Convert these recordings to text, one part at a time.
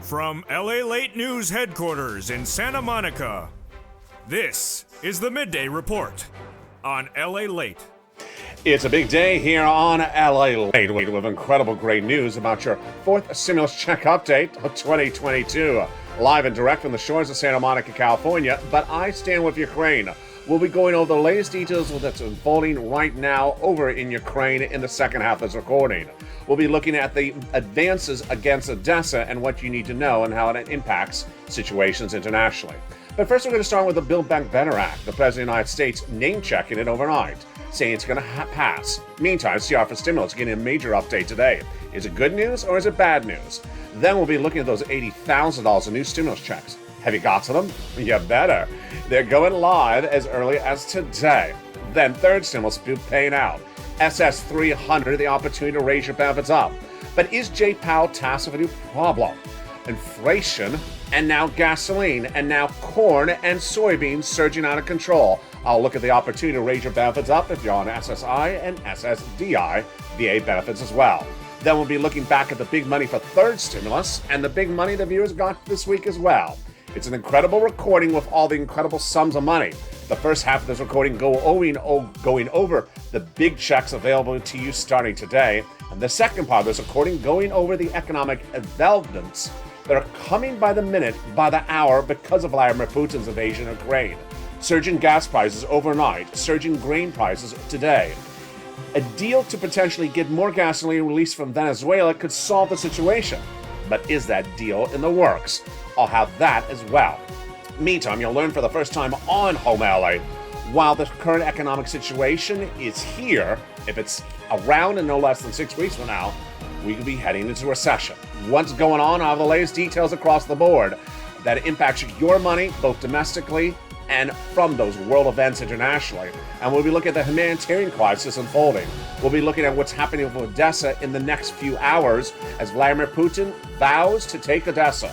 From LALATE News headquarters in Santa Monica, this is the Midday Report on LALATE. It's a big day here on LALATE with incredible great news about your fourth stimulus check update of 2022. Live and direct from the shores of Santa Monica, California, but I stand with Ukraine. We'll be going over the latest details that's unfolding right now over in Ukraine in the second half of this recording. We'll be looking at the advances against Odessa and what you need to know and how it impacts situations internationally. But first, we're going to start with the Build Back Better Act. The President of the United States name-checking it overnight, saying it's going to pass. Meantime, CR for stimulus getting a major update today. Is it good news or is it bad news? Then we'll be looking at those $80,000 of new stimulus checks. Have you got to them? You better. They're going live as early as today. Then third stimulus paying out. SS300, the opportunity to raise your benefits up. But is Jay Powell tasked with a new problem? Inflation, and now gasoline, and now corn and soybeans surging out of control. I'll look at the opportunity to raise your benefits up if you're on SSI and SSDI VA benefits as well. Then we'll be looking back at the big money for third stimulus and the big money the viewers got this week as well. It's an incredible recording with all the incredible sums of money. The first half of this recording going over the big checks available to you starting today, and the second part of this recording going over the economic developments that are coming by the minute, by the hour, because of Vladimir Putin's invasion of Ukraine. Surging gas prices overnight, surging grain prices today. A deal to potentially get more gasoline released from Venezuela could solve the situation. But is that deal in the works? I'll have that as well. Meantime, you'll learn for the first time on Home LA, while the current economic situation is here, if it's around in no less than 6 weeks from now, we could be heading into recession. What's going on? I'll have the latest details across the board that impacts your money, both domestically and from those world events internationally. And we'll be looking at the humanitarian crisis unfolding. We'll be looking at what's happening with Odessa in the next few hours as Vladimir Putin vows to take Odessa.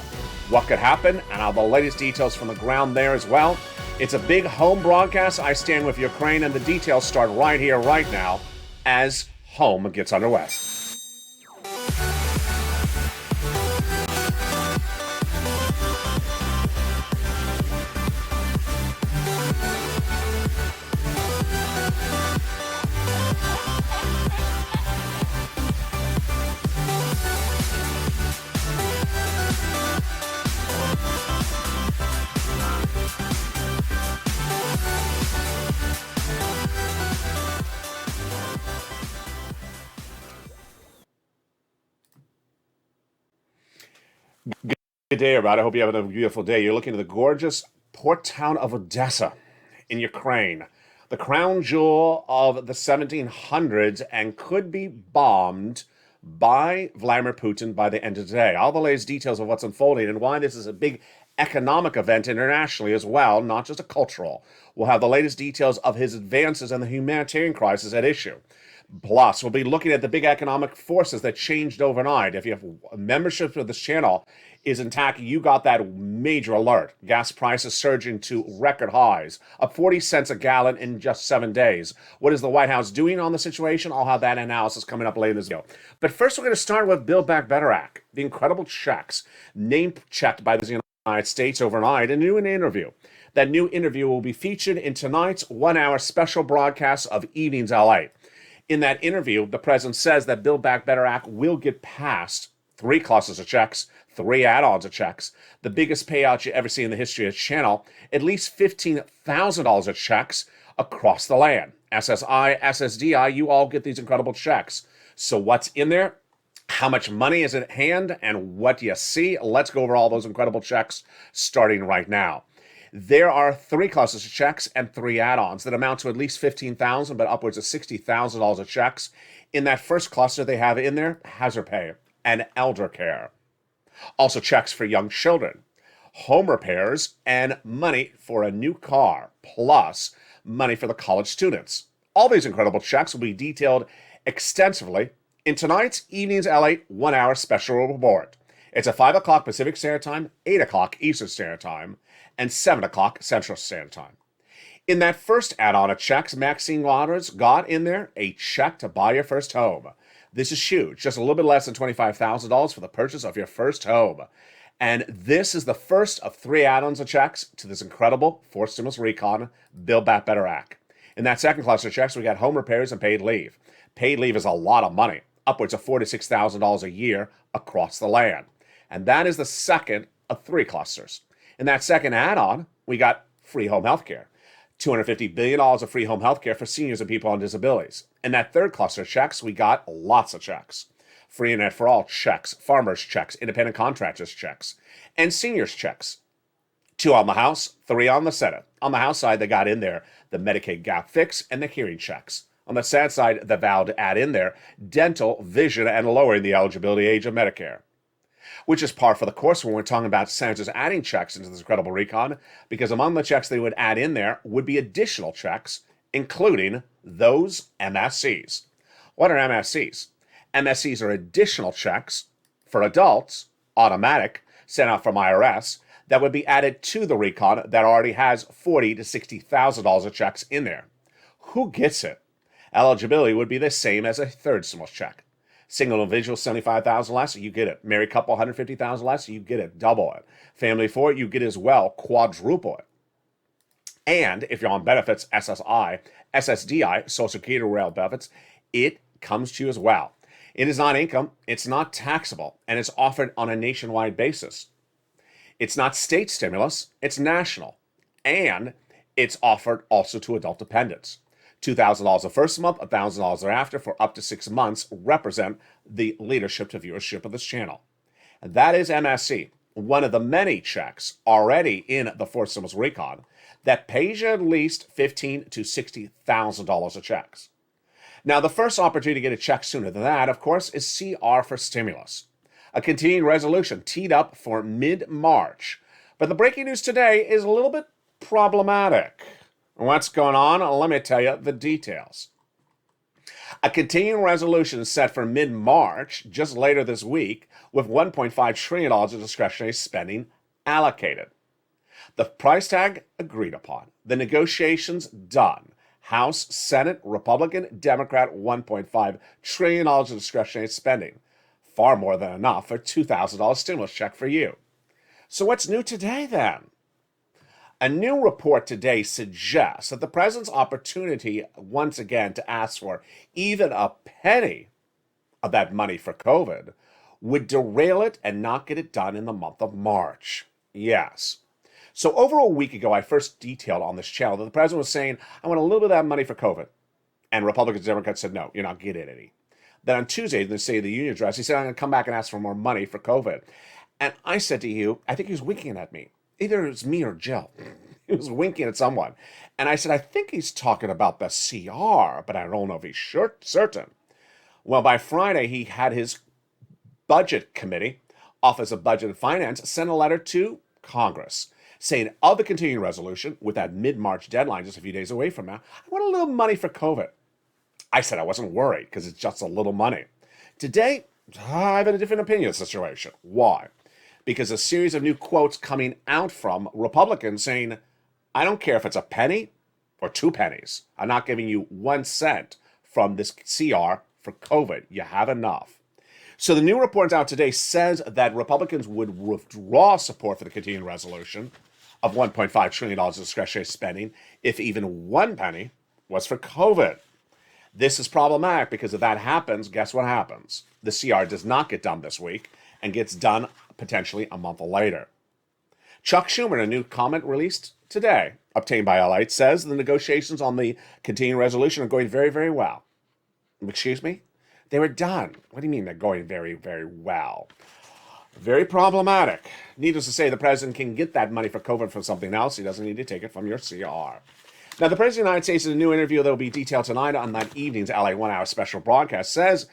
What could happen, and I'll have the latest details from the ground there as well. It's a big home broadcast. I stand with Ukraine, and the details start right here, right now, as home gets underway. Good day, everybody. I hope you have a beautiful day. You're looking at the gorgeous port town of Odessa in Ukraine, the crown jewel of the 1700s, and could be bombed by Vladimir Putin by the end of today. All the latest details of what's unfolding and why this is a big economic event internationally as well, not just a cultural. We'll have the latest details of his advances and the humanitarian crisis at issue. Plus, we'll be looking at the big economic forces that changed overnight. If you have membership of this channel is intact, you got that major alert. Gas prices surging to record highs, up 40 cents a gallon in just 7 days. What is the White House doing on the situation? I'll have that analysis coming up later in this video. But first, we're going to start with Build Back Better Act, the incredible checks, name-checked by the United States overnight, and a new interview. That new interview will be featured in tonight's 1-hour special broadcast of Evenings LA. In that interview, the president says that Build Back Better Act will get passed. 3 clusters of checks, 3 add-ons of checks, the biggest payout you ever see in the history of the channel, at least $15,000 of checks across the land. SSI, SSDI, you all get these incredible checks. So what's in there? How much money is at hand? And what do you see? Let's go over all those incredible checks starting right now. There are 3 clusters of checks and 3 add-ons that amount to at least $15,000, but upwards of $60,000 of checks. In that first cluster, they have in there hazard pay and elder care. Also checks for young children, home repairs, and money for a new car, plus money for the college students. All these incredible checks will be detailed extensively in tonight's Evenings LA 1-hour special report. It's at 5 o'clock Pacific Standard Time, 8 o'clock Eastern Standard Time, and 7 o'clock Central Standard Time. In that first add-on of checks, Maxine Waters got in there a check to buy your first home. This is huge, just a little bit less than $25,000 for the purchase of your first home. And this is the first of 3 add-ons of checks to this incredible fourth stimulus recon, Build Back Better Act. In that second cluster of checks, we got home repairs and paid leave. Paid leave is a lot of money, upwards of $4,000 to $6,000 a year across the land. And that is the second of 3 clusters. In that second add-on, we got free home health care. $250 billion of free home health care for seniors and people on disabilities. In that third cluster of checks, we got lots of checks. Free internet for all checks, farmers checks, independent contractors checks, and seniors checks. 2 on the House, 3 on the Senate. On the House side, they got in there the Medicaid gap fix and the hearing checks. On the Senate side, they vowed to add in there dental, vision, and lowering the eligibility age of Medicare. Which is par for the course when we're talking about senators adding checks into this incredible recon, because among the checks they would add in there would be additional checks, including those MSCs. What are MSCs? MSCs are additional checks for adults, automatic, sent out from IRS, that would be added to the recon that already has $40,000 to $60,000 of checks in there. Who gets it? Eligibility would be the same as a third stimulus check. Single individual, $75,000 less, you get it. Married couple, $150,000 less, you get it. Double it. Family of 4, you get it as well. Quadruple it. And if you're on benefits, SSI, SSDI, Social Security rail benefits, it comes to you as well. It is not income, it's not taxable, and it's offered on a nationwide basis. It's not state stimulus, it's national. And it's offered also to adult dependents. $2,000 the first month, $1,000 thereafter for up to 6 months represent the leadership to viewership of this channel. And that is MSC, one of the many checks already in the fourth stimulus recon that pays you at least $15,000 to $60,000 of checks. Now, the first opportunity to get a check sooner than that, of course, is CR for stimulus, a continuing resolution teed up for mid-March. But the breaking news today is a little bit problematic. What's going on? Let me tell you the details. A continuing resolution is set for mid-March, just later this week, with $1.5 trillion of discretionary spending allocated. The price tag agreed upon. The negotiations done. House, Senate, Republican, Democrat, $1.5 trillion of discretionary spending. Far more than enough for a $2,000 stimulus check for you. So what's new today then? A new report today suggests that the president's opportunity once again to ask for even a penny of that money for COVID would derail it and not get it done in the month of March. Yes. So over a week ago, I first detailed on this channel that the president was saying, I want a little bit of that money for COVID. And Republicans and Democrats said, no, you're not getting any. Then on Tuesday, in the State of the Union address, he said, I'm going to come back and ask for more money for COVID. And I said to you, I think he was winking at me. Either it was me or Jill. He was winking at someone. And I said, I think he's talking about the CR, but I don't know if he's certain. Well, by Friday, he had his budget committee, Office of Budget and Finance, send a letter to Congress saying, of the continuing resolution, with that mid-March deadline just a few days away from now, I want a little money for COVID. I said I wasn't worried because it's just a little money. Today, I have a different opinion of the situation. Why? Because a series of new quotes coming out from Republicans saying, I don't care if it's a penny or 2 pennies. I'm not giving you 1 cent from this CR for COVID. You have enough. So the new report out today says that Republicans would withdraw support for the continuing resolution of $1.5 trillion of discretionary spending if even 1 penny was for COVID. This is problematic because if that happens, guess what happens? The CR does not get done this week and gets done potentially a month later. Chuck Schumer, in a new comment released today, obtained by LALATE, says the negotiations on the continuing resolution are going very, very well. Excuse me? They were done. What do you mean they're going very, very well? Very problematic. Needless to say, the president can get that money for COVID from something else. He doesn't need to take it from your CR. Now, the President of the United States, in a new interview that will be detailed tonight on that evening's LA 1 Hour special broadcast, says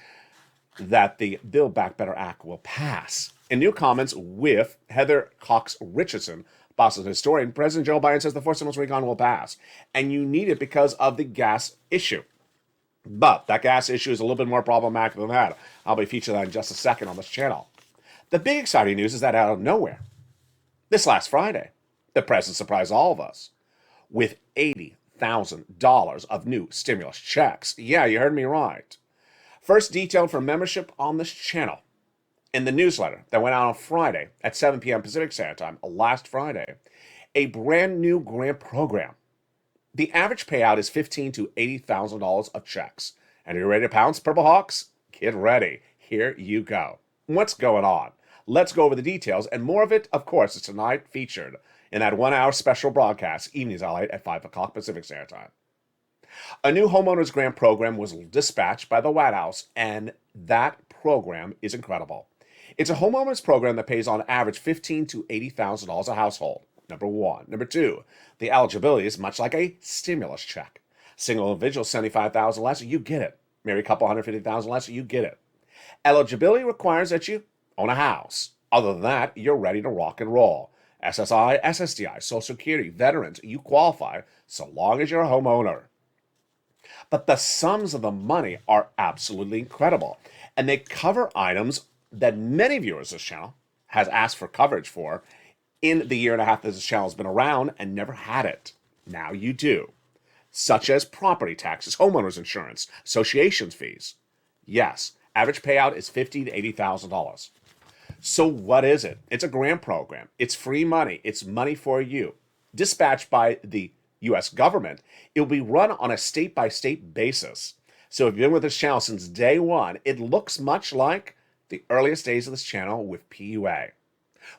that the Build Back Better Act will pass. In new comments with Heather Cox Richardson, Boston historian, President Joe Biden says the fourth stimulus recon will pass. And you need it because of the gas issue. But that gas issue is a little bit more problematic than that. I'll be featuring that in just a second on this channel. The big exciting news is that out of nowhere, this last Friday, the president surprised all of us with $80,000 of new stimulus checks. Yeah, you heard me right. First detailed for membership on this channel. in the newsletter that went out on Friday at 7 p.m. Pacific Standard Time, last Friday, a brand new grant program. The average payout is $15,000 to $80,000 of checks. And are you ready to pounce, Purple Hawks? Get ready. Here you go. What's going on? Let's go over the details, and more of it, of course, is tonight featured in that 1 hour special broadcast, Evenings LALATE at 5 o'clock Pacific Standard Time. A new homeowners grant program was dispatched by the White House, and that program is incredible. It's a homeowners program that pays on average $15,000 to $80,000 a household. Number one. Number two, the eligibility is much like a stimulus check. Single individual, $75,000 less, you get it. Married couple, $150,000 less, you get it. Eligibility requires that you own a house. Other than that, you're ready to rock and roll. SSI, SSDI, Social Security, veterans, you qualify so long as you're a homeowner. But the sums of the money are absolutely incredible, and they cover items that many viewers of this channel has asked for coverage for in the year and a half that this channel has been around and never had it. Now you do. Such as property taxes, homeowners insurance, associations fees. Yes, average payout is $50,000 to $80,000. So what is it? It's a grant program. It's free money. It's money for you. Dispatched by the U.S. government, it will be run on a state-by-state basis. So if you've been with this channel since day one, it looks much like the earliest days of this channel with PUA.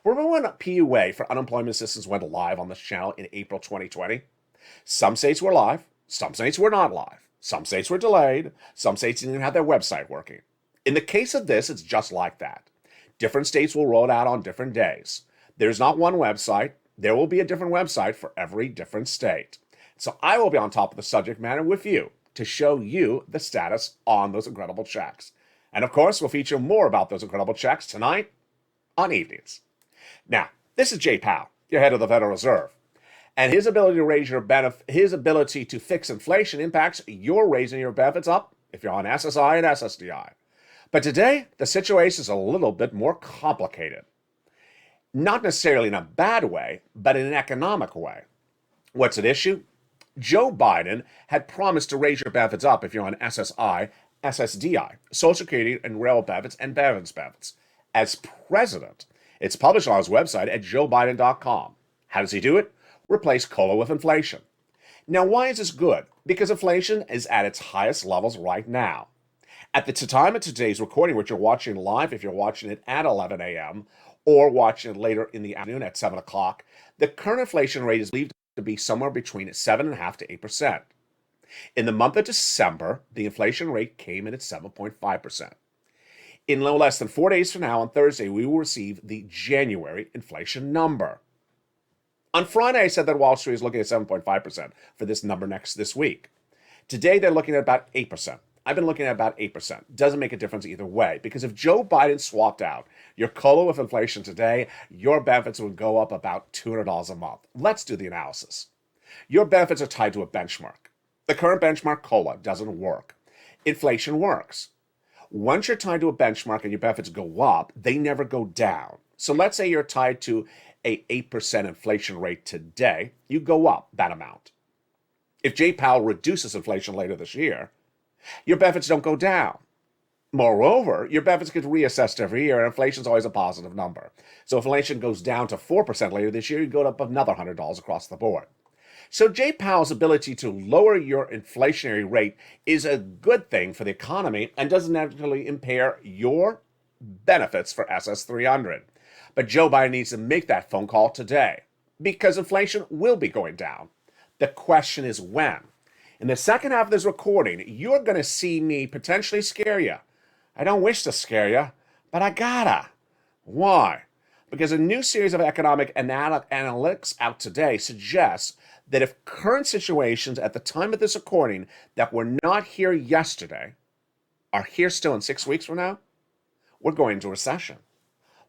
Remember when PUA for unemployment assistance went live on this channel in April 2020? Some states were live, some states were not live, some states were delayed, some states didn't even have their website working. In the case of this, it's just like that. Different states will roll it out on different days. There's not one website. There will be a different website for every different state. So I will be on top of the subject matter with you to show you the status on those incredible checks. And of course, we'll feature more about those incredible checks tonight on Evenings. Now, this is Jay Powell, your head of the Federal Reserve. And his ability to raise your his ability to fix inflation impacts your raising your benefits up if you're on SSI and SSDI. But today, the situation is a little bit more complicated. Not necessarily in a bad way, but in an economic way. What's at issue? Joe Biden had promised to raise your benefits up if you're on SSI, SSDI, Social Security and railroad benefits and veterans benefits. As president, it's published on his website at joebiden.com. How does he do it? Replace COLA with inflation. Now, why is this good? Because inflation is at its highest levels right now. At the time of today's recording, which you're watching live, if you're watching it at 11 a.m. or watching it later in the afternoon at 7 o'clock, the current inflation rate is believed to be somewhere between 7.5% to 8%. In the month of December, the inflation rate came in at 7.5%. In no less than 4 days from now, on Thursday, we will receive the January inflation number. On Friday, I said that Wall Street is looking at 7.5% for this number this week. Today, they're looking at about 8%. I've been looking at about 8%. Doesn't make a difference either way, because if Joe Biden swapped out your COLA with inflation today, your benefits would go up about $200 a month. Let's do the analysis. Your benefits are tied to a benchmark. The current benchmark, COLA, doesn't work. Inflation works. Once you're tied to a benchmark and your benefits go up, they never go down. So let's say you're tied to a 8% inflation rate today, you go up that amount. If Jay Powell reduces inflation later this year, your benefits don't go down. Moreover, your benefits get reassessed every year, and inflation is always a positive number. So if inflation goes down to 4% later this year, you go up another $100 across the board. So Jay Powell's ability to lower your inflationary rate is a good thing for the economy and doesn't naturally impair your benefits for SS300. But Joe Biden needs to make that phone call today because inflation will be going down. The question is when. In the second half of this recording, you're going to see me potentially scare you. I don't wish to scare you, but I gotta. Why? Because a new series of economic analytics out today suggests that if current situations at the time of this recording that were not here yesterday are here still in 6 weeks from now, we're going into recession.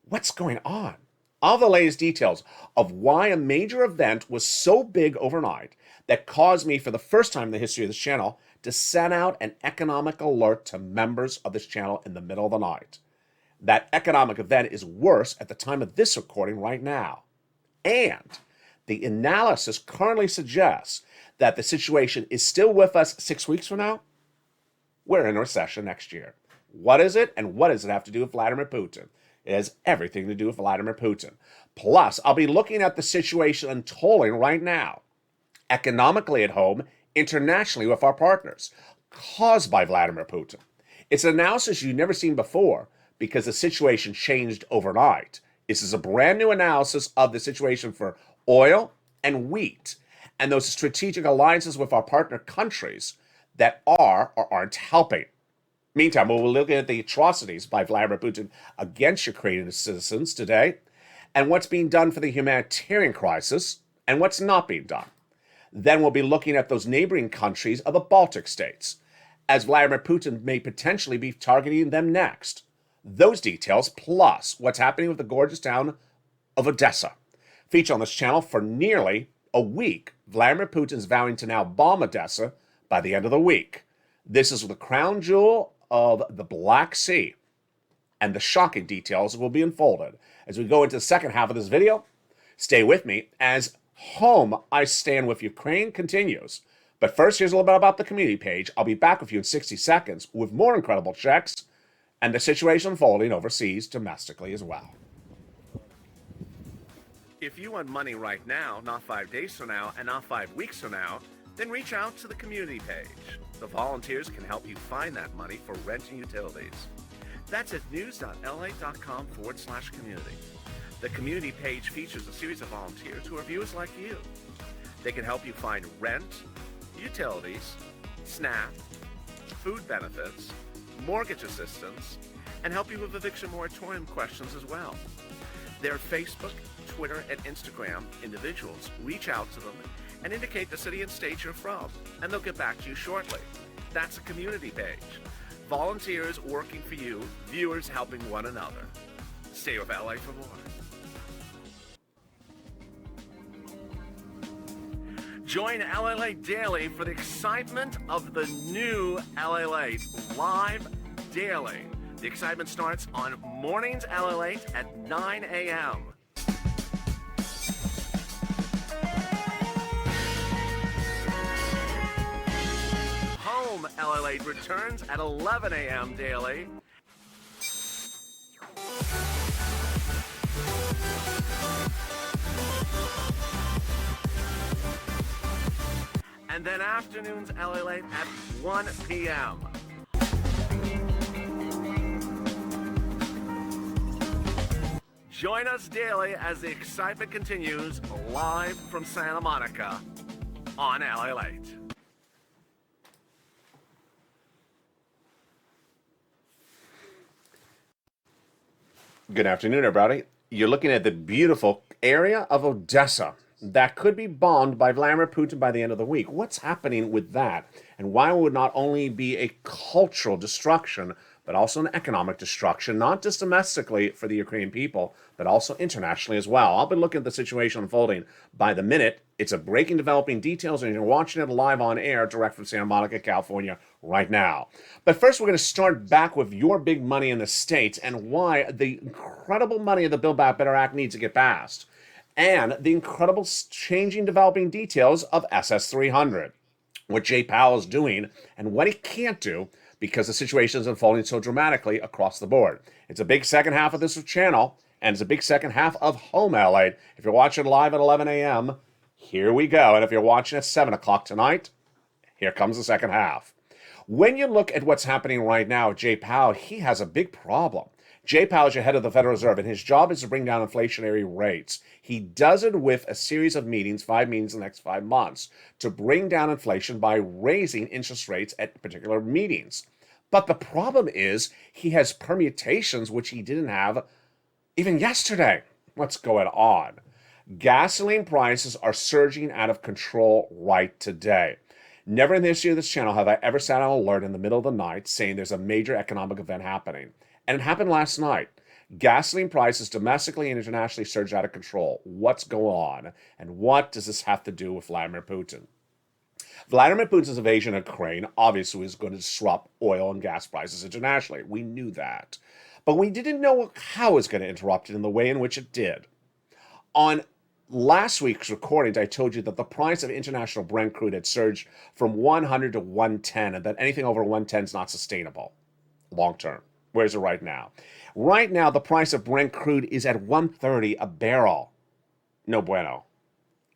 What's going on? All the latest details of why a major event was so big overnight that caused me, for the first time in the history of this channel, to send out an economic alert to members of this channel in the middle of the night. That economic event is worse at the time of this recording right now. And the analysis currently suggests that the situation is still with us 6 weeks from now. We're in a recession next year. What is it, and what does it have to do with Vladimir Putin? It has everything to do with Vladimir Putin. Plus, I'll be looking at the situation unfolding right now, economically at home, internationally with our partners, caused by Vladimir Putin. It's an analysis you've never seen before because the situation changed overnight. This is a brand new analysis of the situation for oil and wheat and those strategic alliances with our partner countries that are or aren't helping. Meantime, we'll be looking at the atrocities by Vladimir Putin against Ukrainian citizens today and what's being done for the humanitarian crisis and what's not being done. Then we'll be looking at those neighboring countries of the Baltic states, as Vladimir Putin may potentially be targeting them next. Those details, plus what's happening with the gorgeous town of Odessa, feature on this channel for nearly a week. Vladimir Putin's vowing to now bomb Odessa by the end of the week. This is the crown jewel of the Black Sea, and the shocking details will be unfolded as we go into the second half of this video. Stay with me as Home I Stand With Ukraine continues. But first, here's a little bit about the community page. I'll be back with you in 60 seconds with more incredible checks and the situation unfolding overseas domestically as well. If you want money right now, not 5 days from now, and not 5 weeks from now, then reach out to the community page. The volunteers can help you find that money for rent and utilities. That's at news.lalate.com/community. The community page features a series of volunteers who are viewers like you. They can help you find rent, utilities, SNAP, food benefits, mortgage assistance, and help you with eviction moratorium questions as well. Their Facebook, Twitter, and Instagram individuals reach out to them and indicate the city and state you're from, and they'll get back to you shortly. That's a community page. Volunteers working for you, viewers helping one another. Stay with LA for more. Join LALATE Daily for the excitement of the new LALATE live daily. The excitement starts on mornings LALATE at 9 a.m. Home LALATE returns at 11 a.m. daily. And then afternoons LALATE at 1 p.m. Join us daily as the excitement continues live from Santa Monica on LALATE. Good afternoon, everybody. You're looking at the beautiful area of Odessa that could be bombed by Vladimir Putin by the end of the week. What's happening with that? And why would not only be a cultural destruction, but also an economic destruction, not just domestically for the Ukrainian people, but also internationally as well. I'll be looking at the situation unfolding by the minute. It's a breaking, developing details, and you're watching it live on air, direct from Santa Monica, California, right now. But first, we're going to start back with your big money in the States and why the incredible money of the Build Back Better Act needs to get passed, and the incredible changing, developing details of SS300, what Jay Powell is doing and what he can't do because the situation is unfolding so dramatically across the board. It's a big second half of this channel, and it's a big second half of Home LA. If you're watching live at 11 a.m., here we go. And if you're watching at 7 o'clock tonight, here comes the second half. When you look at what's happening right now, Jay Powell, he has a big problem. Jay Powell is your head of the Federal Reserve, and his job is to bring down inflationary rates. He does it with a series of meetings, 5 meetings in the next 5 months, to bring down inflation by raising interest rates at particular meetings. But the problem is he has permutations which he didn't have even yesterday. What's going on? Gasoline prices are surging out of control right today. Never in the history of this channel have I ever sat on alert in the middle of the night saying there's a major economic event happening. And it happened last night. Gasoline prices domestically and internationally surged out of control. What's going on? And what does this have to do with Vladimir Putin? Vladimir Putin's invasion of Ukraine obviously was going to disrupt oil and gas prices internationally. We knew that. But we didn't know how it was going to interrupt it in the way in which it did. On last week's recordings, I told you that the price of international Brent crude had surged from 100 to 110, and that anything over 110 is not sustainable long term. Where's it right now? Right now, the price of Brent crude is at $130 a barrel. No bueno.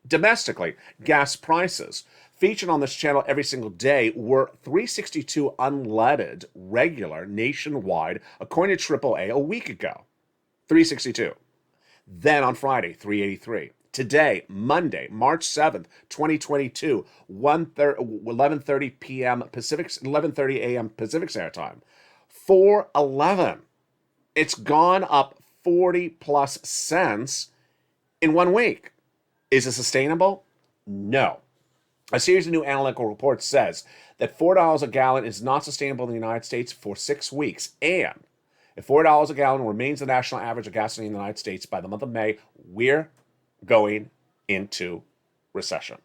Domestically, gas prices featured on this channel every single day were $3.62 unleaded regular nationwide, according to AAA a week ago. $3.62. Then on Friday, $3.83. Today, Monday, March 7th, 2022, 11:30 p.m. Pacific, 11:30 a.m. Pacific Standard Time, $4.11. It's gone up 40 plus cents in 1 week. Is it sustainable? No. A series of new analytical reports says that $4 a gallon is not sustainable in the United States for 6 weeks. And if $4 a gallon remains the national average of gasoline in the United States by the month of May, we're going into recession.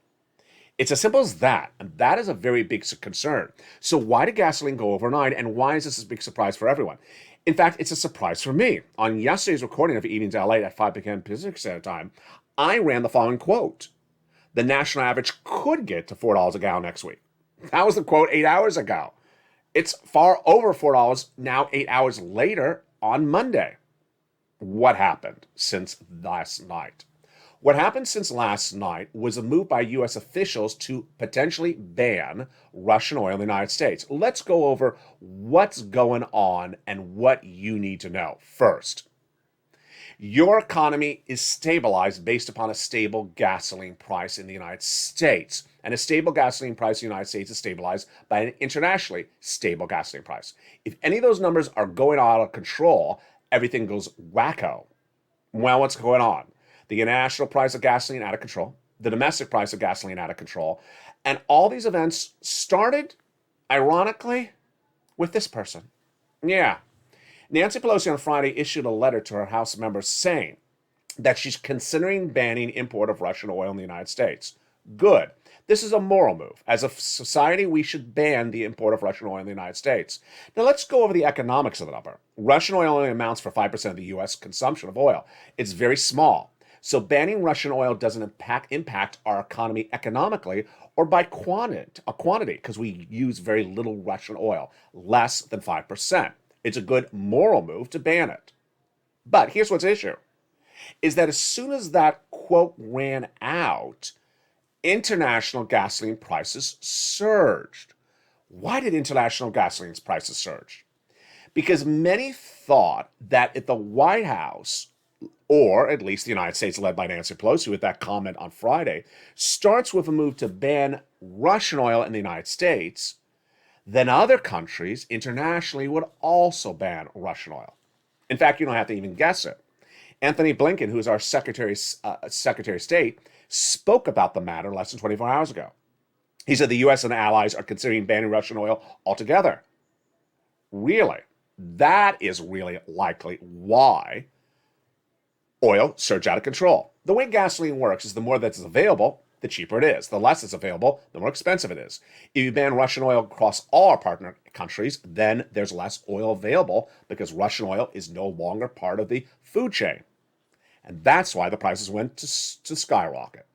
It's as simple as that, and that is a very big concern. So why did gasoline go overnight, and why is this a big surprise for everyone? In fact, it's a surprise for me. On yesterday's recording of Evenings LA at 5 p.m. Pacific Standard Time, I ran the following quote. The national average could get to $4 a gallon next week. That was the quote 8 hours ago. It's far over $4 now 8 hours later on Monday. What happened since last night? What happened since last night was a move by U.S. officials to potentially ban Russian oil in the United States. Let's go over what's going on and what you need to know. First, your economy is stabilized based upon a stable gasoline price in the United States. And a stable gasoline price in the United States is stabilized by an internationally stable gasoline price. If any of those numbers are going out of control, everything goes wacko. Well, what's going on? The international price of gasoline out of control, the domestic price of gasoline out of control, and all these events started, ironically, with this person. Yeah. Nancy Pelosi on Friday issued a letter to her House members saying that she's considering banning import of Russian oil in the United States. Good. This is a moral move. As a society, we should ban the import of Russian oil in the United States. Now, let's go over the economics of the number. Russian oil only amounts for 5% of the U.S. consumption of oil. It's very small. So banning Russian oil doesn't impact our economy economically or by quantity, because we use very little Russian oil, less than 5%. It's a good moral move to ban it. But here's what's the issue, is that as soon as that quote ran out, international gasoline prices surged. Why did international gasoline prices surge? Because many thought that if the White House, or at least the United States led by Nancy Pelosi with that comment on Friday, starts with a move to ban Russian oil in the United States, then other countries internationally would also ban Russian oil. In fact, you don't have to even guess it. Anthony Blinken, who is our Secretary of State, spoke about the matter less than 24 hours ago. He said the U.S. and allies are considering banning Russian oil altogether. Really? That is really likely why oil surged out of control. The way gasoline works is the more that's available, the cheaper it is. The less it's available, the more expensive it is. If you ban Russian oil across all our partner countries, then there's less oil available because Russian oil is no longer part of the food chain. And that's why the prices went to skyrocket.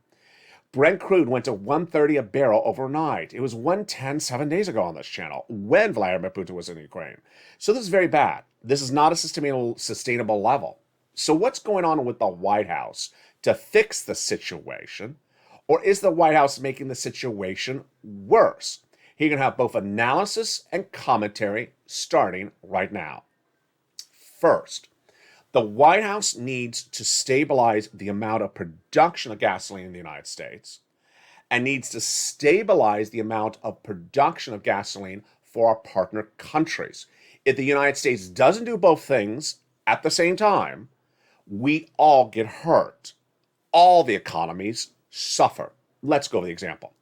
Brent crude went to $130 a barrel overnight. It was $110 7 days ago on this channel when Vladimir Putin was in Ukraine. So this is very bad. This is not a sustainable level. So what's going on with the White House to fix the situation? Or is the White House making the situation worse? You're going to have both analysis and commentary starting right now. First, the White House needs to stabilize the amount of production of gasoline in the United States and needs to stabilize the amount of production of gasoline for our partner countries. If the United States doesn't do both things at the same time, we all get hurt. All the economies suffer. Let's go over the example.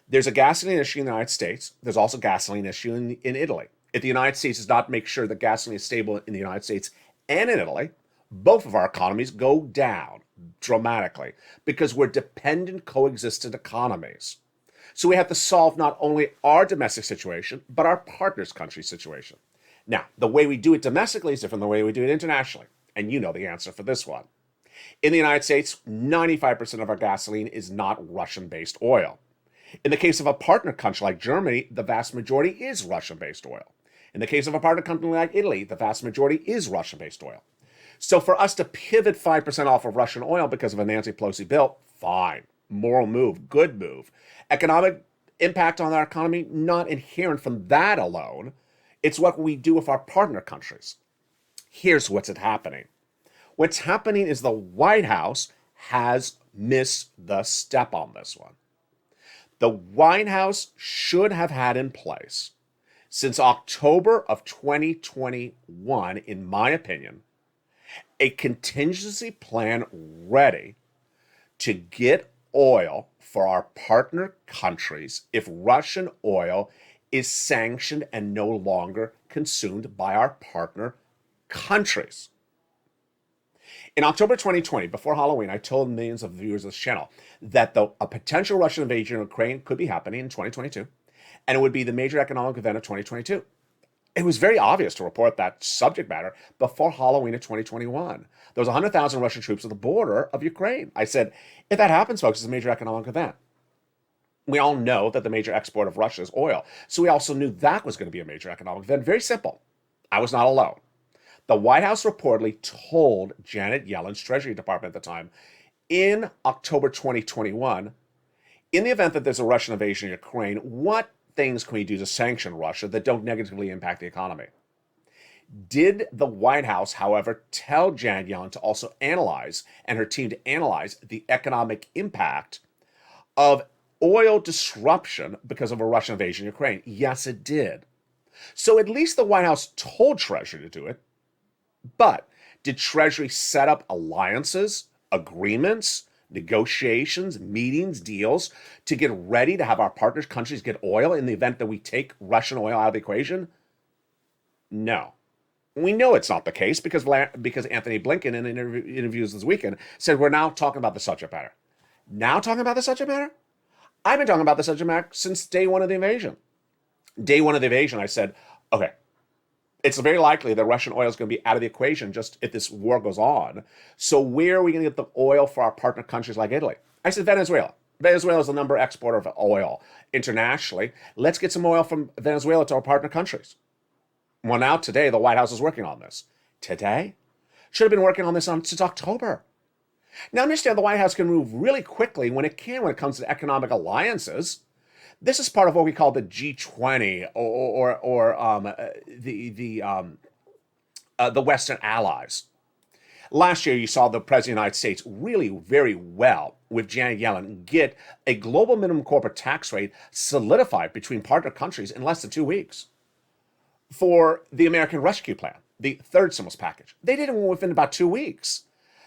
There's a gasoline issue in the United States. There's also a gasoline issue in Italy. If the United States does not make sure that gasoline is stable in the United States and in Italy, both of our economies go down dramatically because we're dependent, coexistent economies. So we have to solve not only our domestic situation, but our partner's country situation. Now, the way we do it domestically is different than the way we do it internationally. And you know the answer for this one. In the United States, 95% of our gasoline is not Russian-based oil. In the case of a partner country like Germany, the vast majority is Russian-based oil. In the case of a partner company like Italy, the vast majority is Russian-based oil. So for us to pivot 5% off of Russian oil because of a Nancy Pelosi bill, fine. Moral move, good move. Economic impact on our economy, not inherent from that alone. It's what we do with our partner countries. Here's what's happening. What's happening is the White House has missed the step on this one. The White House should have had in place since October of 2021, in my opinion, a contingency plan ready to get oil for our partner countries if Russian oil is sanctioned and no longer consumed by our partner countries. In October 2020, before Halloween, I told millions of viewers of this channel that a potential Russian invasion of Ukraine could be happening in 2022, and it would be the major economic event of 2022. It was very obvious to report that subject matter before Halloween of 2021. There was 100,000 Russian troops at the border of Ukraine. I said, if that happens, folks, it's a major economic event. We all know that the major export of Russia is oil. So we also knew that was going to be a major economic event. Very simple. I was not alone. The White House reportedly told Janet Yellen's Treasury Department at the time, in October 2021, in the event that there's a Russian invasion of Ukraine, what things can we do to sanction Russia that don't negatively impact the economy? Did the White House, however, tell Janet Yellen to also analyze, and her team to analyze, the economic impact of oil disruption because of a Russian invasion of Ukraine? Yes, it did. So at least the White House told Treasury to do it. But did Treasury set up alliances, agreements, negotiations, meetings, deals to get ready to have our partner countries get oil in the event that we take Russian oil out of the equation? No. We know it's not the case because Anthony Blinken, in interviews this weekend, said we're now talking about the subject matter. Now talking about the subject matter? I've been talking about the subject matter since day one of the invasion. Day one of the invasion, I said, okay, it's very likely that Russian oil is going to be out of the equation just if this war goes on. So where are we going to get the oil for our partner countries like Italy? I said Venezuela. Venezuela is the number exporter of oil internationally. Let's get some oil from Venezuela to our partner countries. Well, now today, the White House is working on this. Today? Should have been working on this since October. Now understand the White House can move really quickly when it comes to economic alliances. This is part of what we call the G20 or the Western allies. Last year, you saw the President of the United States really very well with Janet Yellen get a global minimum corporate tax rate solidified between partner countries in less than 2 weeks. For the American Rescue Plan, the third stimulus package, they did it within about 2 weeks.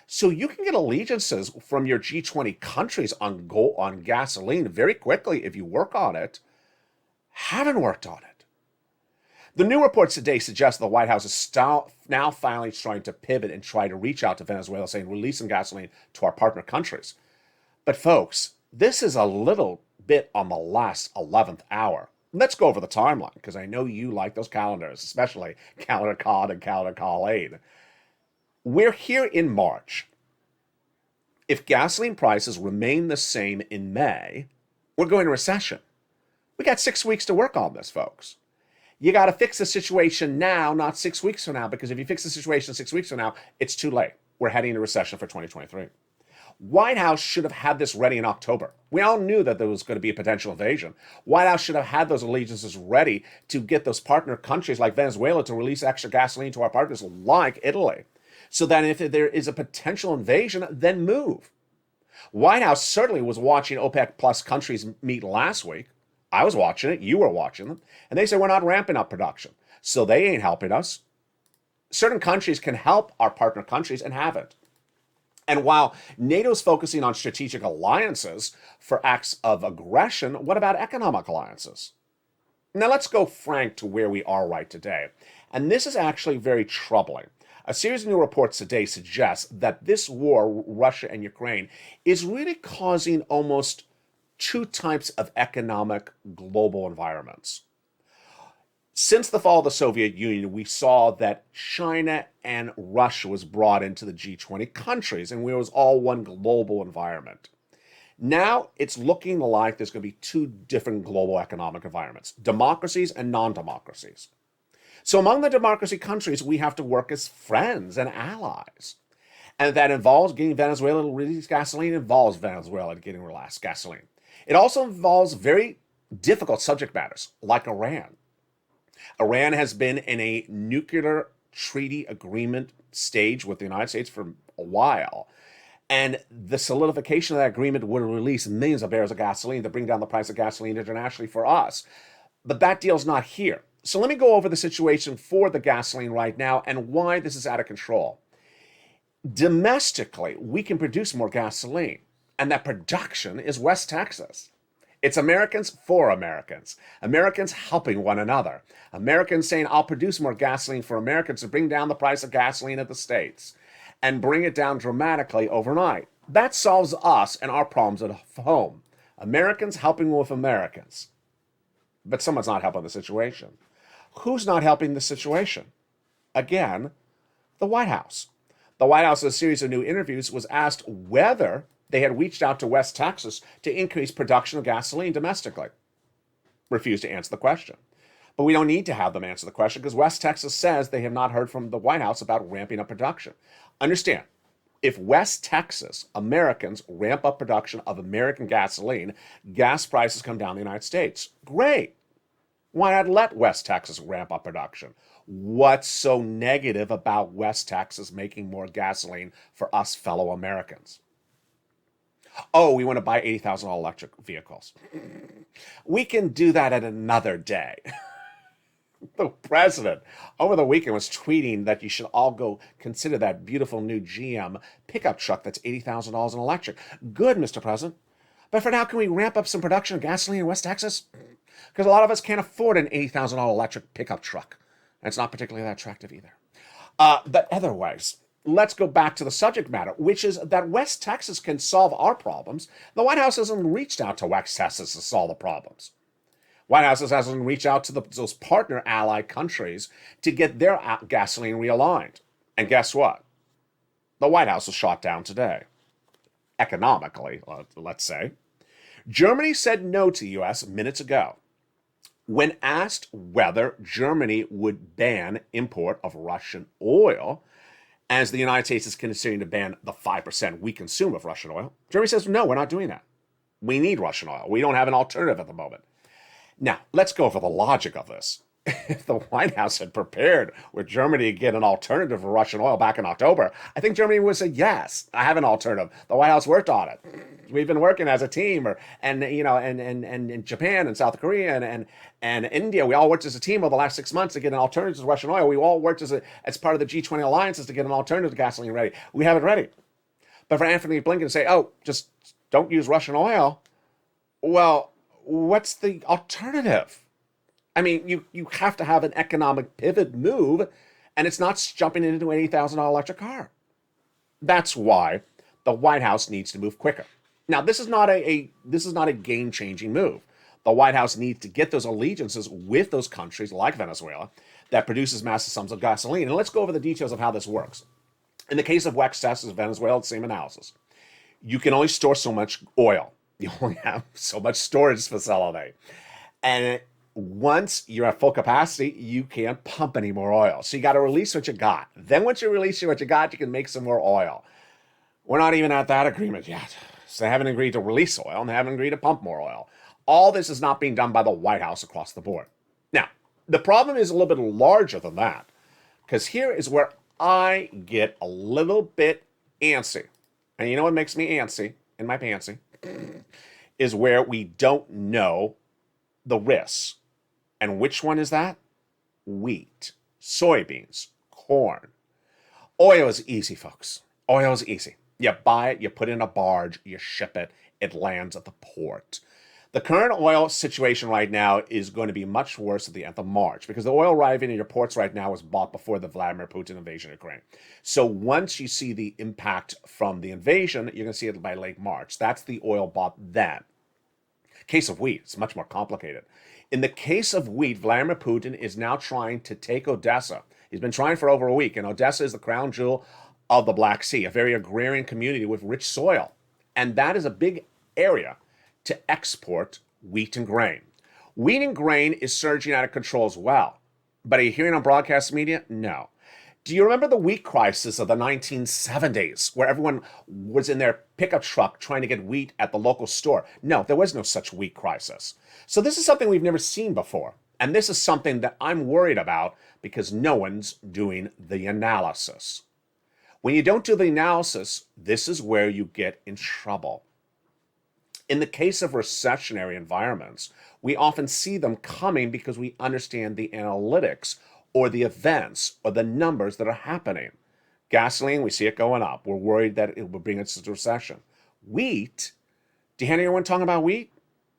So you can get allegiances from your G20 countries on gasoline very quickly if you work on it. Haven't worked on it. The new reports today suggest the White House is now finally trying to pivot and try to reach out to Venezuela, saying release some gasoline to our partner countries. But folks, this is a little bit on the last 11th hour. Let's go over the timeline, because I know you like those calendars, especially Calendar COD and Calendar Colleen. We're here in March. If gasoline prices remain the same in May, we're going to recession. We got 6 weeks to work on this, folks. You got to fix the situation now, not 6 weeks from now, because if you fix the situation 6 weeks from now, it's too late. We're heading into recession for 2023. White House should have had this ready in October. We all knew that there was going to be a potential invasion. White House should have had those allegiances ready to get those partner countries like Venezuela to release extra gasoline to our partners like Italy. So that if there is a potential invasion, then move. White House certainly was watching OPEC plus countries meet last week. I was watching it. You were watching them. And they said, we're not ramping up production. So they ain't helping us. Certain countries can help our partner countries and haven't. And while NATO's focusing on strategic alliances for acts of aggression, what about economic alliances? Now let's go frank to where we are right today. And this is actually very troubling. A series of new reports today suggests that this war, Russia and Ukraine, is really causing almost two types of economic global environments. Since the fall of the Soviet Union, we saw that China and Russia was brought into the G20 countries, and we was all one global environment. Now it's looking like there's going to be two different global economic environments, democracies and non-democracies. So among the democracy countries, we have to work as friends and allies. And that involves getting Venezuela to release gasoline, involves Venezuela getting relaxed gasoline. It also involves very difficult subject matters, like Iran. Iran has been in a nuclear treaty agreement stage with the United States for a while. And the solidification of that agreement would release millions of barrels of gasoline to bring down the price of gasoline internationally for us. But that deal's not here. So let me go over the situation for the gasoline right now and why this is out of control. Domestically, we can produce more gasoline, and that production is West Texas. It's Americans for Americans. Americans helping one another. Americans saying, I'll produce more gasoline for Americans to bring down the price of gasoline in the States and bring it down dramatically overnight. That solves us and our problems at home. Americans helping with Americans. But someone's not helping the situation. Who's not helping the situation? Again, the White House. The White House, in a series of new interviews, was asked whether they had reached out to West Texas to increase production of gasoline domestically. Refused to answer the question. But we don't need to have them answer the question because West Texas says they have not heard from the White House about ramping up production. Understand, if West Texas Americans ramp up production of American gasoline, gas prices come down in the United States. Great. Why not let West Texas ramp up production? What's so negative about West Texas making more gasoline for us fellow Americans? Oh, we want to buy $80,000 electric vehicles. We can do that at another day. The president over the weekend was tweeting that you should all go consider that beautiful new GM pickup truck that's $80,000 in electric. Good, Mr. President. But for now, can we ramp up some production of gasoline in West Texas? Because a lot of us can't afford an $80,000 electric pickup truck. And it's not particularly that attractive either. But otherwise, let's go back to the subject matter, which is that West Texas can solve our problems. The White House hasn't reached out to West Texas to solve the problems. White House hasn't reached out to those partner ally countries to get their gasoline realigned. And guess what? The White House was shot down today. Economically, let's say. Germany said no to the U.S. minutes ago. When asked whether Germany would ban import of Russian oil, as the United States is considering to ban the 5% we consume of Russian oil, Germany says, no, we're not doing that. We need Russian oil. We don't have an alternative at the moment. Now, let's go over the logic of this. If the White House had prepared with Germany to get an alternative for Russian oil back in October, I think Germany would say, yes, I have an alternative. The White House worked on it. We've been working as a team, and Japan and South Korea and India. We all worked as a team over the last 6 months to get an alternative to Russian oil. We all worked as part of the G20 alliances to get an alternative to gasoline ready. We have it ready. But for Anthony Blinken to say, oh, just don't use Russian oil, well, what's the alternative? I mean, you have to have an economic pivot move, and it's not jumping into an $80,000 electric car. That's why the White House needs to move quicker. Now, this is not a game-changing move. The White House needs to get those allegiances with those countries like Venezuela that produces massive sums of gasoline. And let's go over the details of how this works. In the case of West Texas, Venezuela, same analysis. You can only store so much oil. You only have so much storage facility. And once you're at full capacity, you can't pump any more oil. So you got to release what you got. Then once you release what you got, you can make some more oil. We're not even at that agreement yet. So they haven't agreed to release oil and they haven't agreed to pump more oil. All this is not being done by the White House across the board. Now, the problem is a little bit larger than that, because here is where I get a little bit antsy. And you know what makes me antsy in my pantsy? Is where we don't know the risks. And which one is that? Wheat, soybeans, corn. Oil is easy, folks. Oil is easy. You buy it, you put it in a barge, you ship it, it lands at the port. The current oil situation right now is going to be much worse at the end of March because the oil arriving in your ports right now was bought before the Vladimir Putin invasion of Ukraine. So once you see the impact from the invasion, you're going to see it by late March. That's the oil bought then. Case of wheat, it's much more complicated. In the case of wheat, Vladimir Putin is now trying to take Odessa. He's been trying for over a week, and Odessa is the crown jewel of the Black Sea, a very agrarian community with rich soil. And that is a big area to export wheat and grain. Wheat and grain is surging out of control as well. But are you hearing on broadcast media? No. Do you remember the wheat crisis of the 1970s, where everyone was in their pickup truck trying to get wheat at the local store? No, there was no such wheat crisis. So this is something we've never seen before. And this is something that I'm worried about because no one's doing the analysis. When you don't do the analysis, this is where you get in trouble. In the case of recessionary environments, we often see them coming because we understand the analytics or the events or the numbers that are happening. Gasoline, we see it going up. We're worried that it will bring us to recession. Wheat, do you hear anyone talking about wheat?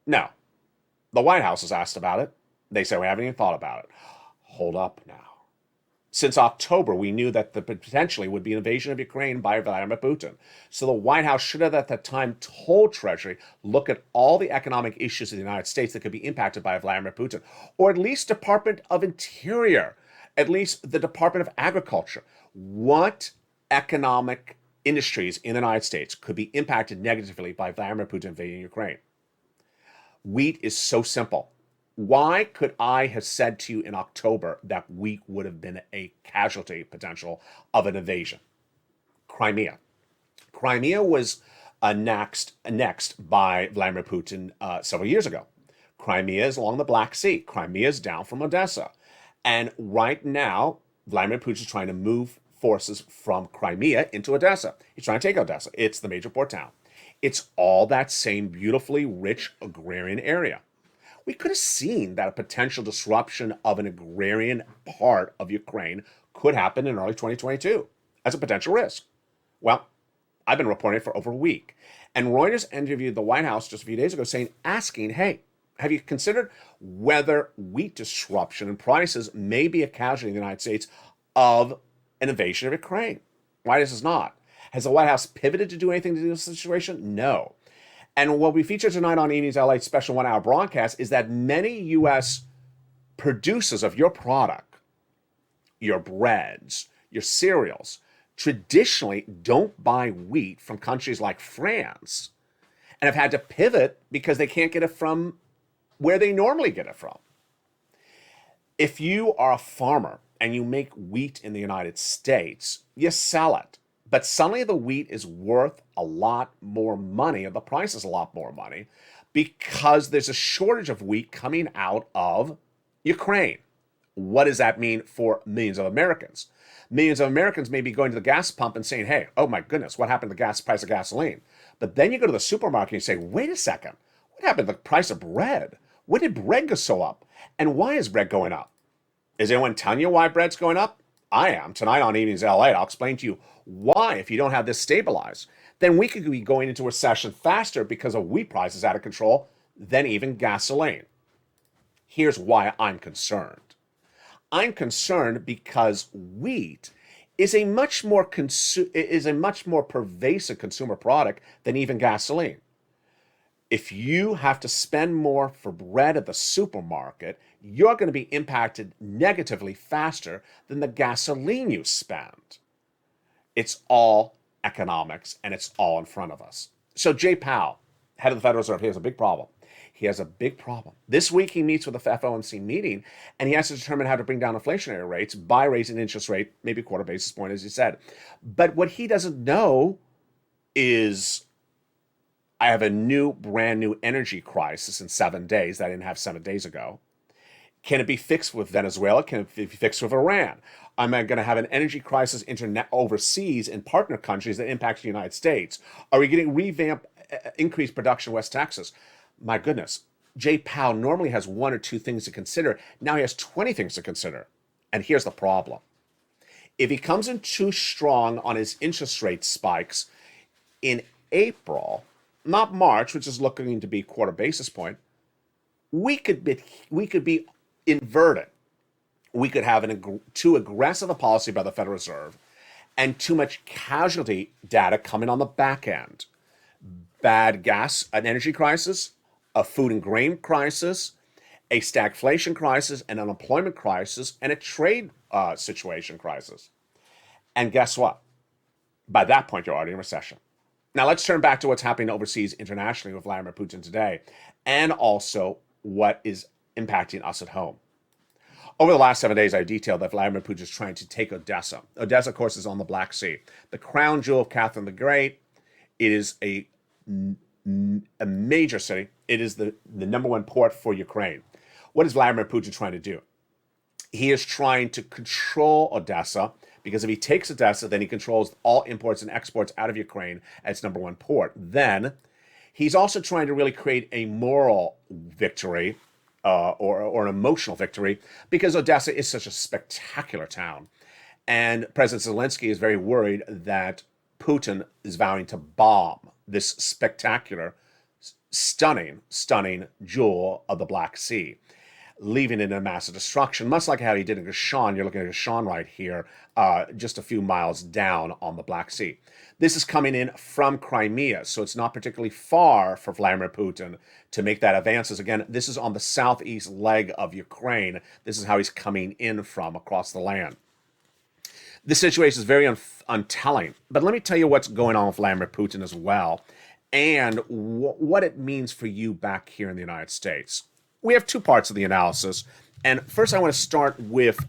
No. The White House was asked about it. They said, we haven't even thought about it. Hold up now. Since October, we knew that there potentially would be an invasion of Ukraine by Vladimir Putin. So the White House should have at that time told Treasury, look at all the economic issues in the United States that could be impacted by Vladimir Putin, or at least Department of Interior, at least the Department of Agriculture. What economic industries in the United States could be impacted negatively by Vladimir Putin invading Ukraine? Wheat is so simple. Why could I have said to you in October that wheat would have been a casualty potential of an invasion? Crimea. Crimea was annexed by Vladimir Putin several years ago. Crimea is along the Black Sea. Crimea is down from Odessa. And right now, Vladimir Putin is trying to move forces from Crimea into Odessa. He's trying to take Odessa. It's the major port town. It's all that same beautifully rich agrarian area. We could have seen that a potential disruption of an agrarian part of Ukraine could happen in early 2022 as a potential risk. Well, I've been reporting it for over a week. And Reuters interviewed the White House just a few days ago asking, hey, have you considered whether wheat disruption and prices may be a casualty in the United States of an invasion of Ukraine? Why this is not? Has the White House pivoted to do anything to do with the situation? No. And what we feature tonight on Evening's LALATE special 1 hour broadcast is that many U.S. producers of your product, your breads, your cereals, traditionally don't buy wheat from countries like France and have had to pivot because they can't get it from where they normally get it from. If you are a farmer and you make wheat in the United States, you sell it. But suddenly the wheat is worth a lot more money, or the price is a lot more money, because there's a shortage of wheat coming out of Ukraine. What does that mean for millions of Americans? Millions of Americans may be going to the gas pump and saying, hey, oh my goodness, what happened to the gas price of gasoline? But then you go to the supermarket and you say, wait a second, what happened to the price of bread? When did bread go so up? And why is bread going up? Is anyone telling you why bread's going up? I am. Tonight on Evenings LA, I'll explain to you why, if you don't have this stabilized, then we could be going into recession faster because of wheat prices out of control than even gasoline. Here's why I'm concerned. I'm concerned because wheat is a much more pervasive consumer product than even gasoline. If you have to spend more for bread at the supermarket, you're going to be impacted negatively faster than the gasoline you spend. It's all economics, and it's all in front of us. So Jay Powell, head of the Federal Reserve, he has a big problem. He has a big problem. This week he meets with the FOMC meeting, and he has to determine how to bring down inflationary rates by raising interest rate, maybe a quarter basis point, as he said. But what he doesn't know is I have a brand new energy crisis in 7 days that I didn't have 7 days ago. Can it be fixed with Venezuela? Can it be fixed with Iran? Am I going to have an energy crisis overseas in partner countries that impact the United States? Are we getting increased production in West Texas? My goodness, Jay Powell normally has 1 or 2 things to consider. Now he has 20 things to consider. And here's the problem. If he comes in too strong on his interest rate spikes in April, not March, which is looking to be quarter basis point, we could be inverted. We could have too aggressive a policy by the Federal Reserve and too much casualty data coming on the back end. Bad gas, an energy crisis, a food and grain crisis, a stagflation crisis, an unemployment crisis, and a trade situation crisis. And guess what? By that point, you're already in recession. Now let's turn back to what's happening overseas internationally with Vladimir Putin today, and also what is impacting us at home. Over the last 7 days, I detailed that Vladimir Putin is trying to take Odessa. Odessa, of course, is on the Black Sea. The crown jewel of Catherine the Great. It is a major city. It is the number one port for Ukraine. What is Vladimir Putin trying to do? He is trying to control Odessa, because if he takes Odessa, then he controls all imports and exports out of Ukraine as its number one port. Then he's also trying to really create a moral victory or an emotional victory, because Odessa is such a spectacular town. And President Zelensky is very worried that Putin is vowing to bomb this spectacular, stunning jewel of the Black Sea, leaving it in a massive destruction, much like how he did in Gashan. You're looking at Gashan right here, just a few miles down on the Black Sea. This is coming in from Crimea, so it's not particularly far for Vladimir Putin to make that advances. Again, this is on the southeast leg of Ukraine. This is how he's coming in from across the land. This situation is very untelling, but let me tell you what's going on with Vladimir Putin as well, and what it means for you back here in the United States. We have two parts of the analysis, and first I want to start with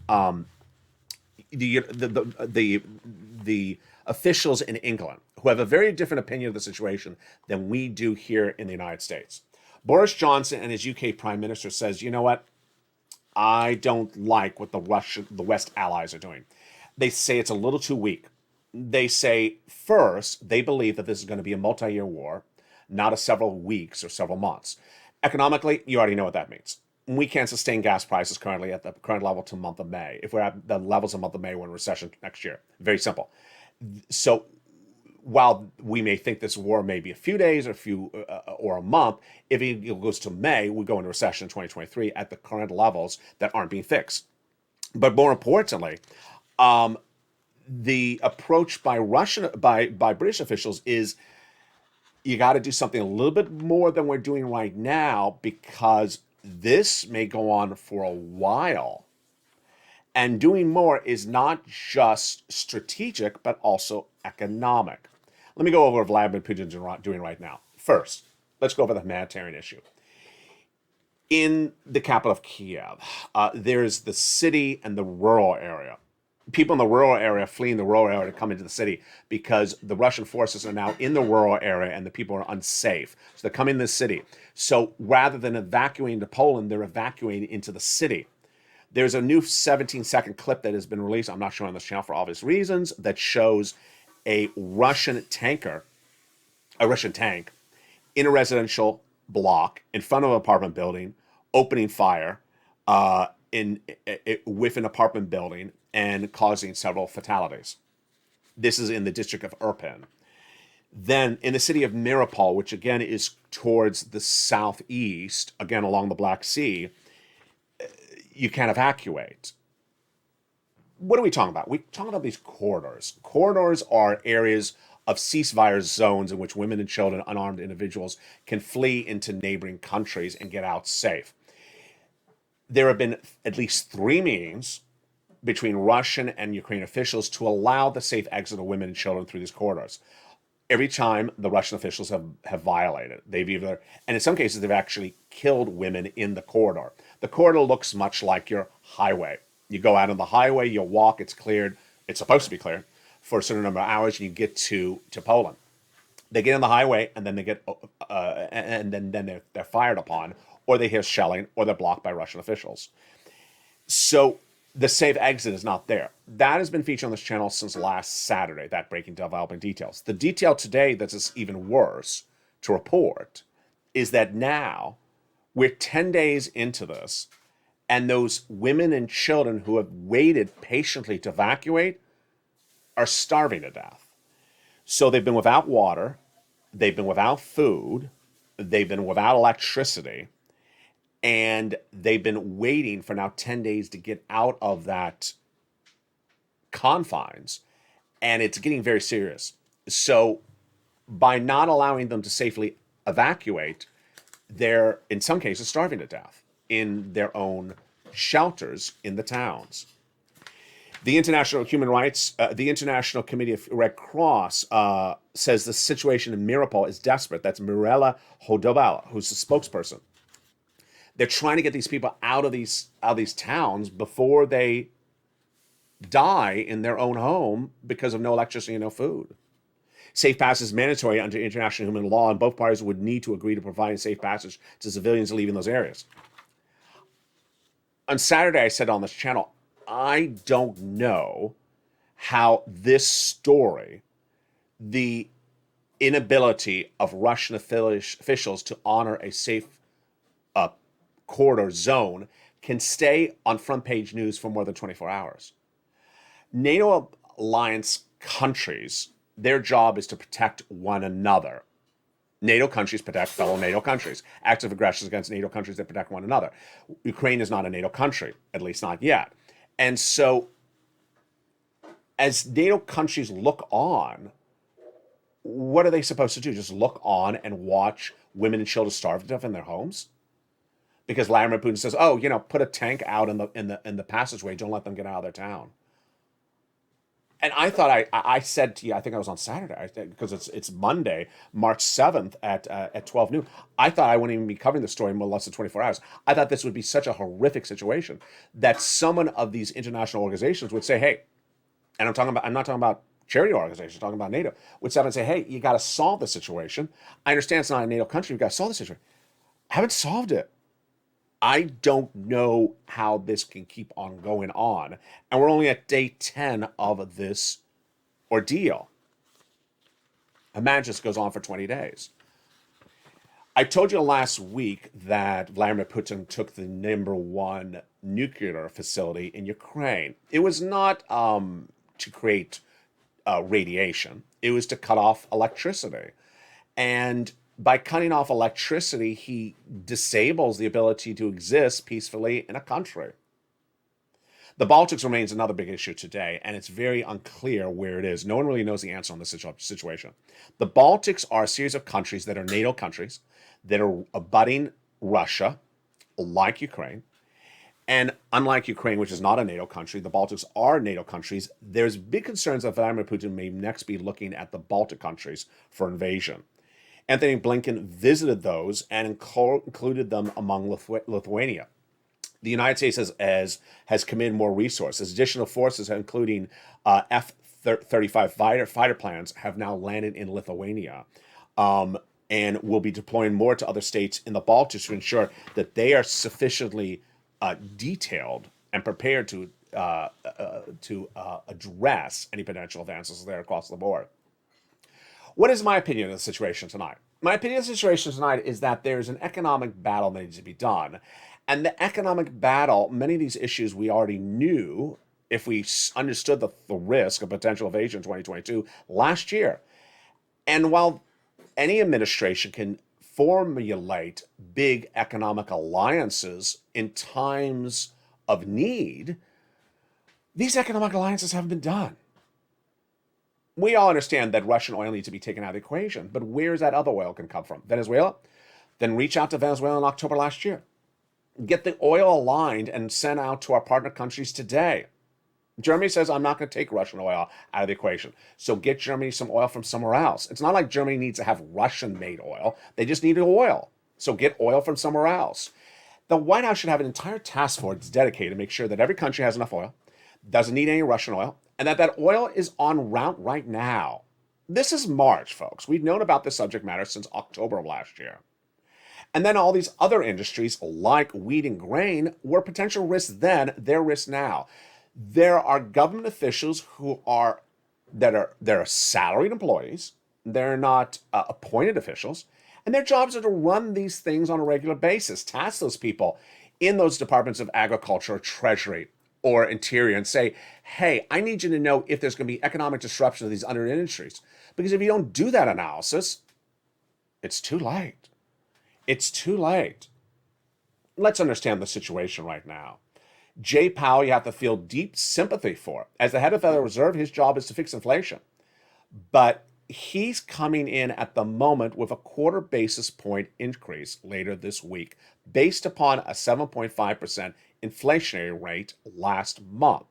the officials in England, who have a very different opinion of the situation than we do here in the United States. Boris Johnson and his UK Prime Minister says, you know what? I don't like what the West allies are doing. They say it's a little too weak. They say, first, they believe that this is going to be a multi-year war, not a several weeks or several months. Economically, you already know what that means. We can't sustain gas prices currently at the current level to month of May. If we're at the levels of month of May, we're in recession next year. Very simple. So while we may think this war may be a few days or a month, if it goes to May, we go into recession in 2023 at the current levels that aren't being fixed. But more importantly, the approach by British officials is, you got to do something a little bit more than we're doing right now, because this may go on for a while. And doing more is not just strategic, but also economic. Let me go over what Vladimir Putin is doing right now. First, let's go over the humanitarian issue. In the capital of Kiev, there's the city and the rural area. People in the rural area fleeing the rural area to come into the city because the Russian forces are now in the rural area and the people are unsafe. So they're coming in the city. So rather than evacuating to Poland, they're evacuating into the city. There's a new 17-second clip that has been released, I'm not showing on this channel for obvious reasons, that shows a Russian tank in a residential block in front of an apartment building, opening fire with an apartment building and causing several fatalities. This is in the district of Irpin. Then in the city of Mariupol, which again is towards the southeast, again along the Black Sea, you can't evacuate. What are we talking about? We're talking about these corridors. Corridors are areas of ceasefire zones in which women and children, unarmed individuals, can flee into neighboring countries and get out safe. There have been at least 3 meetings between Russian and Ukrainian officials to allow the safe exit of women and children through these corridors. Every time the Russian officials have violated. They've either, and in some cases, they've actually killed women in the corridor. The corridor looks much like your highway. You go out on the highway, you walk, it's cleared, it's supposed to be cleared for a certain number of hours, and you get to Poland. They get on the highway, and then they get, and then they're fired upon, or they hear shelling, or they're blocked by Russian officials. So the safe exit is not there. That has been featured on this channel since last Saturday, that breaking developing details. The detail today that's even worse to report is that now we're 10 days into this, and those women and children who have waited patiently to evacuate are starving to death. So they've been without water, they've been without food, they've been without electricity, and they've been waiting for now 10 days to get out of that confines, and it's getting very serious. So by not allowing them to safely evacuate, they're, in some cases, starving to death in their own shelters in the towns. The International Human Rights, the International Committee of Red Cross says the situation in Mariupol is desperate. That's Mirela Hodobala, who's the spokesperson. They're trying to get these people out of these towns before they die in their own home because of no electricity and no food. Safe passage is mandatory under international human law, and both parties would need to agree to provide safe passage to civilians leaving those areas. On Saturday, I said on this channel, I don't know how this story, the inability of Russian officials to honor a safe corridor zone, can stay on front page news for more than 24 hours. NATO alliance countries, their job is to protect one another. NATO countries protect fellow NATO countries. Acts of aggression against NATO countries that protect one another. Ukraine is not a NATO country, at least not yet. And so, as NATO countries look on, what are they supposed to do? Just look on and watch women and children starve to death in their homes? Because Vladimir Putin says, "Oh, put a tank out in the passageway. Don't let them get out of their town." And I thought I said to you, I think I was on Saturday, because it's Monday, March 7th at 12 noon. I thought I wouldn't even be covering the story in less than 24 hours. I thought this would be such a horrific situation that someone of these international organizations would say, "Hey," and I'm not talking about charity organizations, I'm talking about NATO, would step and say, "Hey, you got to solve the situation. I understand it's not a NATO country. You've got to solve the situation." I haven't solved it. I don't know how this can keep on going on. And we're only at day 10 of this ordeal. Imagine this goes on for 20 days. I told you last week that Vladimir Putin took the #1 nuclear facility in Ukraine. It was not to create radiation. It was to cut off electricity. And by cutting off electricity, he disables the ability to exist peacefully in a country. The Baltics remains another big issue today, and it's very unclear where it is. No one really knows the answer on this situation. The Baltics are a series of countries that are NATO countries that are abutting Russia, like Ukraine. And unlike Ukraine, which is not a NATO country, the Baltics are NATO countries. There's big concerns that Vladimir Putin may next be looking at the Baltic countries for invasion. Anthony Blinken visited those and included them among Lithuania. The United States has committed more resources. Additional forces, including F-35 fighter planes, have now landed in Lithuania, and will be deploying more to other states in the Baltics to ensure that they are sufficiently detailed and prepared to address any potential advances there across the board. What is my opinion of the situation tonight? My opinion of the situation tonight is that there's an economic battle that needs to be done. And the economic battle, many of these issues we already knew if we understood the risk of potential invasion in 2022 last year. And while any administration can formulate big economic alliances in times of need, these economic alliances haven't been done. We all understand that Russian oil needs to be taken out of the equation, but where's that other oil can come from? Venezuela? Then reach out to Venezuela in October last year. Get the oil aligned and sent out to our partner countries today. Germany says, "I'm not going to take Russian oil out of the equation." So get Germany some oil from somewhere else. It's not like Germany needs to have Russian-made oil. They just need oil. So get oil from somewhere else. The White House should have an entire task force dedicated to make sure that every country has enough oil, doesn't need any Russian oil, and that oil is en route right now. This is March, folks. We've known about this subject matter since October of last year. And then all these other industries like wheat and grain were potential risks then, they're risks now. There are government officials who are salaried employees. They're not appointed officials. And their jobs are to run these things on a regular basis. Task those people in those departments of agriculture, treasury, or interior and say, "Hey, I need you to know if there's going to be economic disruption of these other industries." Because if you don't do that analysis, it's too late. It's too late. Let's understand the situation right now. Jay Powell, you have to feel deep sympathy for. As the head of the Federal Reserve, his job is to fix inflation. But he's coming in at the moment with a quarter basis point increase later this week, based upon a 7.5% inflationary rate last month.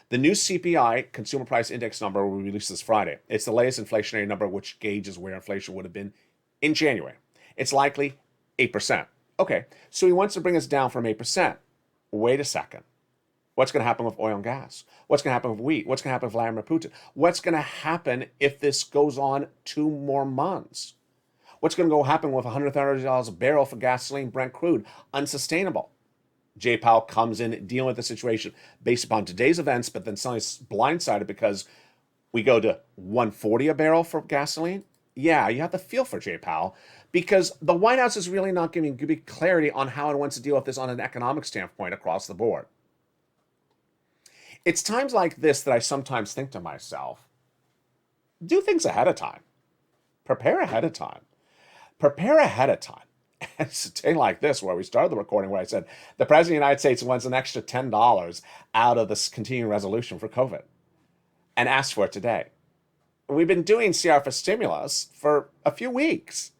The new CPI, Consumer Price Index number, will be released this Friday. It's the latest inflationary number which gauges where inflation would have been in January. It's likely 8%. Okay, so he wants to bring us down from 8%. Wait a second. What's going to happen with oil and gas? What's going to happen with wheat? What's going to happen with Vladimir Putin? What's going to happen if this goes on 2 more months? What's going to happen with $130 a barrel for gasoline, Brent crude? Unsustainable. Jay Powell comes in dealing with the situation based upon today's events, but then suddenly blindsided because we go to $140 a barrel for gasoline. Yeah, you have to feel for Jay Powell because the White House is really not giving good clarity on how it wants to deal with this on an economic standpoint across the board. It's times like this that I sometimes think to myself, do things ahead of time. Prepare ahead of time. Prepare ahead of time. It's a day like this where we started the recording where I said the President of the United States wants an extra $10 out of this continuing resolution for COVID and asked for it today. We've been doing CR for stimulus for a few weeks.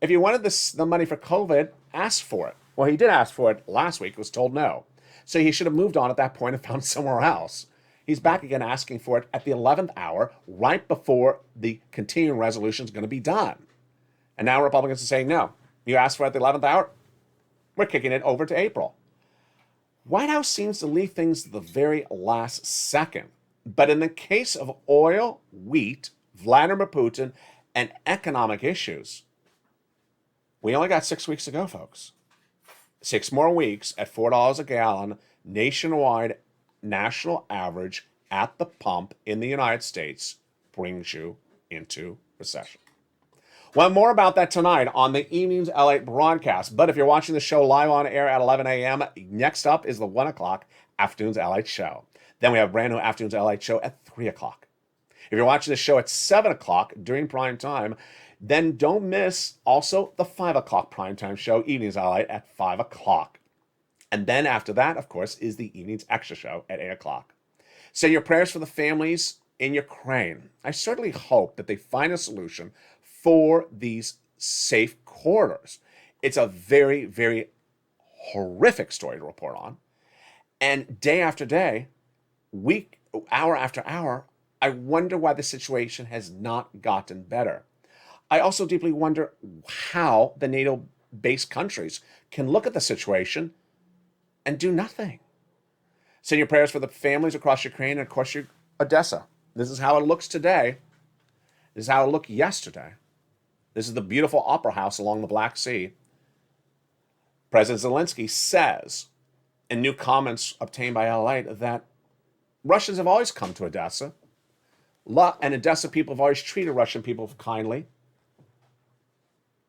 If you wanted the money for COVID, ask for it. Well, he did ask for it last week, was told no. So he should have moved on at that point and found somewhere else. He's back again asking for it at the 11th hour, right before the continuing resolution is going to be done. And now Republicans are saying, no, you asked for it at the 11th hour, we're kicking it over to April. White House seems to leave things to the very last second. But in the case of oil, wheat, Vladimir Putin, and economic issues, we only got 6 weeks to go, folks. 6 more weeks at $4 a gallon, nationwide national average at the pump in the United States brings you into recession. Well, more about that tonight on the Evenings LATE broadcast. But if you're watching the show live on air at 11 a.m., next up is the 1 o'clock Afternoons LATE show. Then we have brand new Afternoons LATE show at 3 o'clock. If you're watching the show at 7 o'clock during prime time, then don't miss also the 5 o'clock primetime show, Evenings LATE, at 5 o'clock. And then after that, of course, is the Evenings Extra show at 8 o'clock. Say your prayers for the families in Ukraine. I certainly hope that they find a solution for these safe corridors. It's a very, very horrific story to report on. And day after day, week, hour after hour, I wonder why the situation has not gotten better. I also deeply wonder how the NATO-based countries can look at the situation and do nothing. Send your prayers for the families across Ukraine and, of course, Odessa. This is how it looks today. This is how it looked yesterday. This is the beautiful opera house along the Black Sea. President Zelensky says in new comments obtained by LALATE that Russians have always come to Odessa, and Odessa people have always treated Russian people kindly.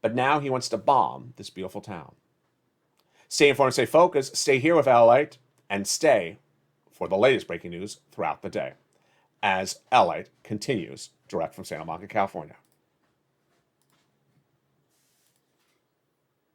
But now he wants to bomb this beautiful town. Stay informed, stay focused, stay here with LALATE, and stay for the latest breaking news throughout the day as LALATE continues direct from Santa Monica, California.